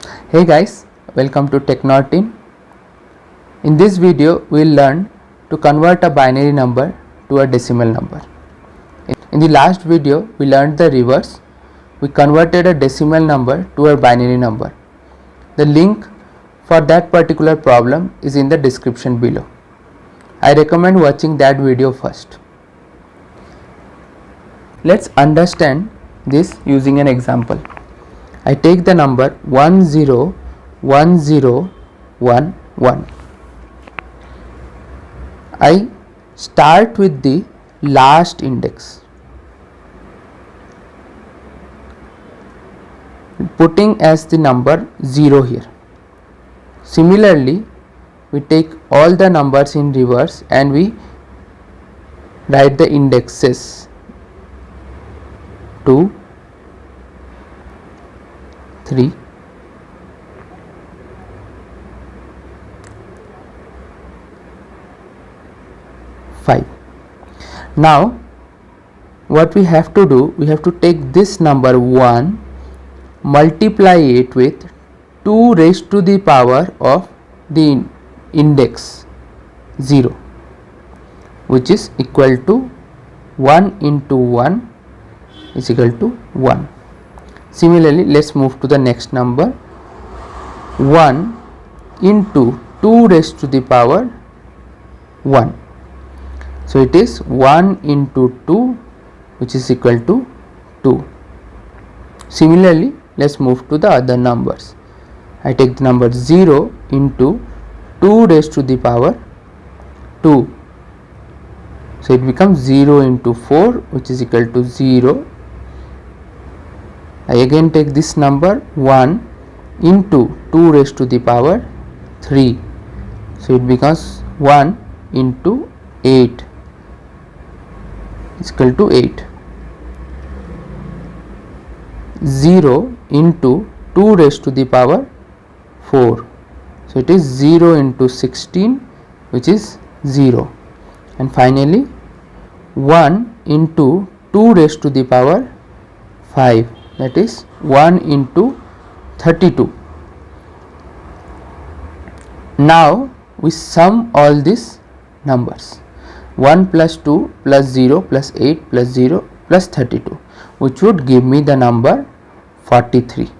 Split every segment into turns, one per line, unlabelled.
Hey guys, welcome to Technot team. In this video, we'll learn to convert a binary number to a decimal number. In the last video, we learned the reverse. We converted a decimal number to a binary number. The link for that particular problem is in the description below. I recommend watching that video first. Let's understand this using an example. I take the number 101011. I start with the last index, putting as the number 0 here. Similarly, we take all the numbers in reverse and we write the indexes 2, 3, 5. Now what we have to do, we have to take this number 1, multiply it with 2 raised to the power of the index 0, which is equal to 1 into 1 is equal to 1. Similarly, let's move to the next number, 1 into 2 raised to the power 1. So it is 1 into 2, which is equal to 2. Similarly, let's move to the other numbers. I take the number 0 into 2 raised to the power 2. So it becomes 0 into 4, which is equal to 0. I again take this number 1 into 2 raised to the power 3. So it becomes 1 into 8 is equal to 8. 0 into 2 raised to the power 4. So it is 0 into 16, which is 0. And finally 1 into 2 raised to the power 5, that is 1 into 32. Now we sum all these numbers, 1 plus 2 plus 0 plus 8 plus 0 plus 32, which would give me the number 43.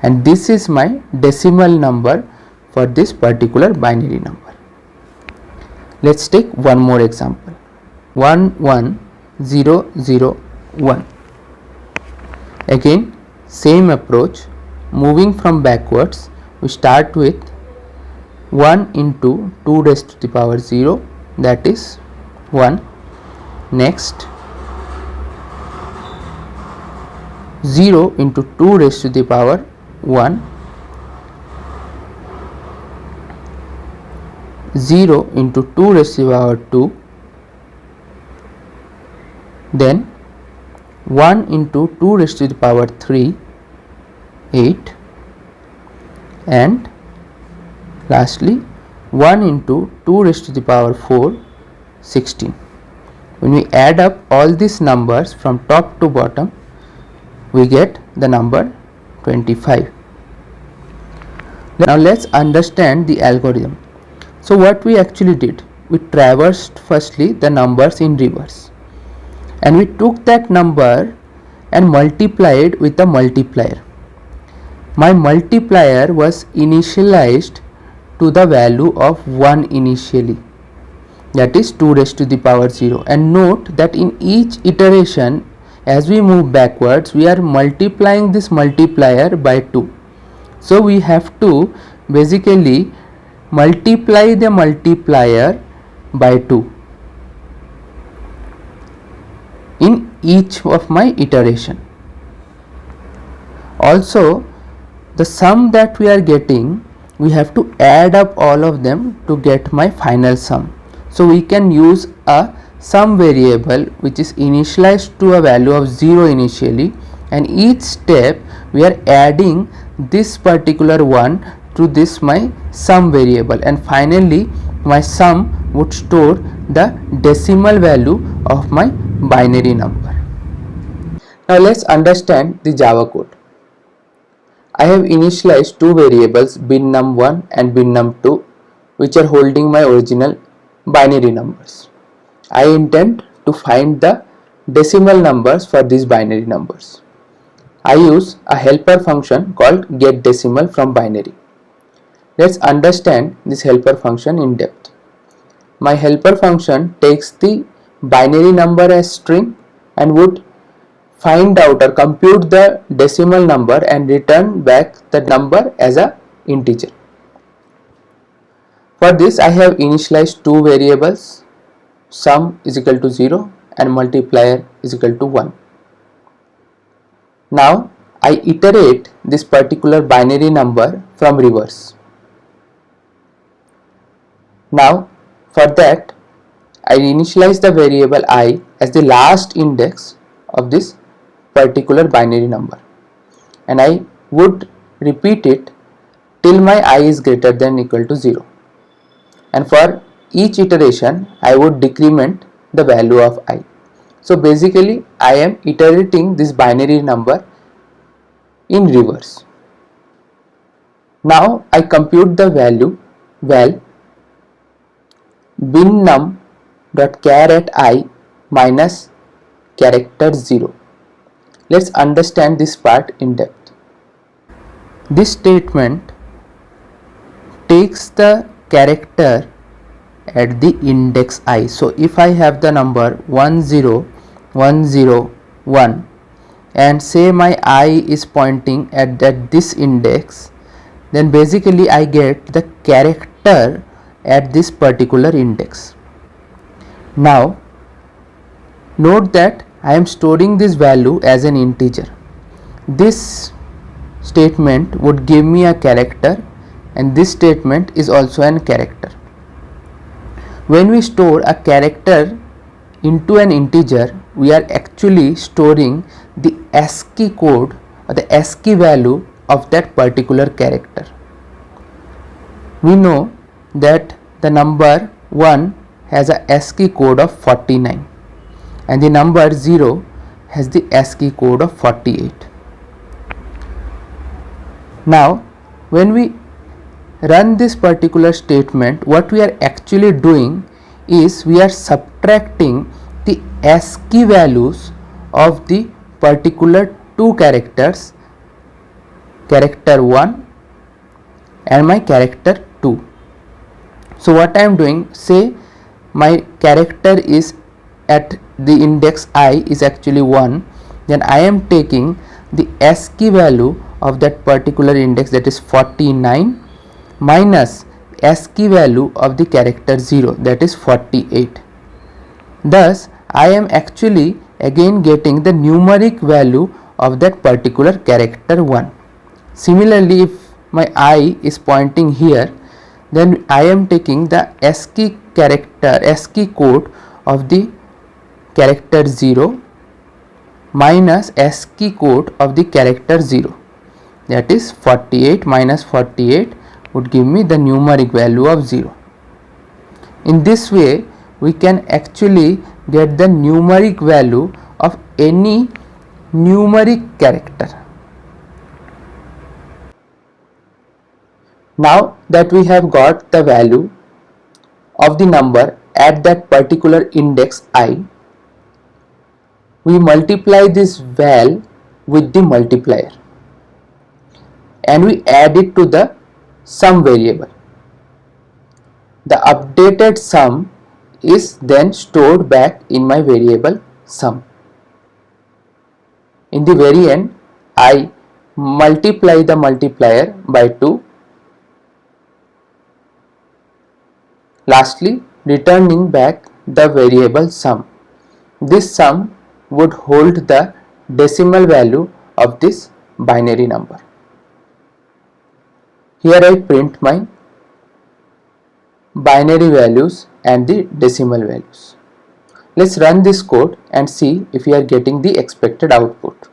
And this is my decimal number for this particular binary number. Let's take one more example, 11001. Again, same approach, moving from backwards. We start with 1 into 2 raised to the power 0, that is 1. Next 0 into 2 raised to the power 1, 0 into 2 raised to the power 2, then 1 into 2 raised to the power 3, 8, and lastly 1 into 2 raised to the power 4, 16. When we add up all these numbers from top to bottom, we get the number 25. Now let's understand the algorithm. So what we actually did, we traversed firstly the numbers in reverse, and we took that number and multiplied with a multiplier. My multiplier was initialized to the value of 1 initially, that is 2 raised to the power 0. And note that in each iteration, as we move backwards, we are multiplying this multiplier by 2. So we have to basically multiply the multiplier by 2 in each of my iteration. Also, the sum that we are getting, we have to add up all of them to get my final sum. So we can use a sum variable which is initialized to a value of 0 initially, and each step we are adding this particular one to this my sum variable, and finally my sum would store the decimal value of my binary number. Now let's understand the Java code. I have initialized two variables bin num1 and bin num2 which are holding my original binary numbers. I intend to find the decimal numbers for these binary numbers. I use a helper function called getDecimal from binary. Let's understand this helper function in depth. My helper function takes the binary number as string and would find out or compute the decimal number and return back the number as a integer. For this I have initialized two variables, sum is equal to 0 and multiplier is equal to 1. Now I iterate this particular binary number from reverse. Now for that I initialize the variable I as the last index of this particular binary number, and I would repeat it till my I is greater than or equal to 0, and for each iteration I would decrement the value of I. So basically I am iterating this binary number in reverse. Now I compute the value val bin num dot char at I minus character 0. Let's understand this part in depth. This statement takes the character at the index I. So if I have the number 10101 and say my I is pointing at this index, then basically I get the character at this particular index. Now note that I am storing this value as an integer. This statement would give me a character, and this statement is also an character. When we store a character into an integer, we are actually storing the ASCII code or the ASCII value of that particular character. We know that the number 1 has a ASCII code of 49 and the number 0 has the ASCII code of 48. Now when we run this particular statement, what we are actually doing is we are subtracting the ASCII values of the particular two characters, character 1 and my character 2. So what I am doing, say my character is at the index I is actually 1, then I am taking the ASCII value of that particular index, that is 49, minus ASCII value of the character 0, that is 48. Thus I am actually again getting the numeric value of that particular character 1. Similarly, if my I is pointing here, then I am taking the ASCII character, ASCII code of the character 0 minus ASCII code of the character 0, that is 48 minus 48 would give me the numeric value of 0. In this way we can actually get the numeric value of any numeric character. Now that we have got the value of the number at that particular index I, we multiply this val with the multiplier and we add it to the sum variable. The updated sum is then stored back in my variable sum. In the very end, I multiply the multiplier by 2, lastly returning back the variable sum. This sum would hold the decimal value of this binary number. Here I print my binary values and the decimal values. Let's run this code and see if we are getting the expected output.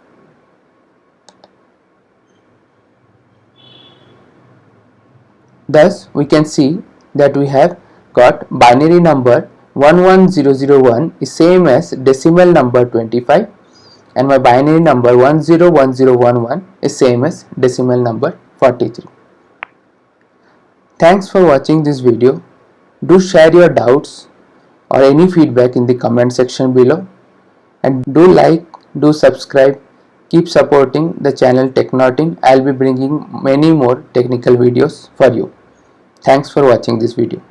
Thus we can see that we have got binary number 11001 is same as decimal number 25, and my binary number 101011 is same as decimal number 43. Thanks for watching this video. Do share your doubts or any feedback in the comment section below, and do like, do subscribe, keep supporting the channel Technotin. I'll be bringing many more technical videos for you. Thanks for watching this video.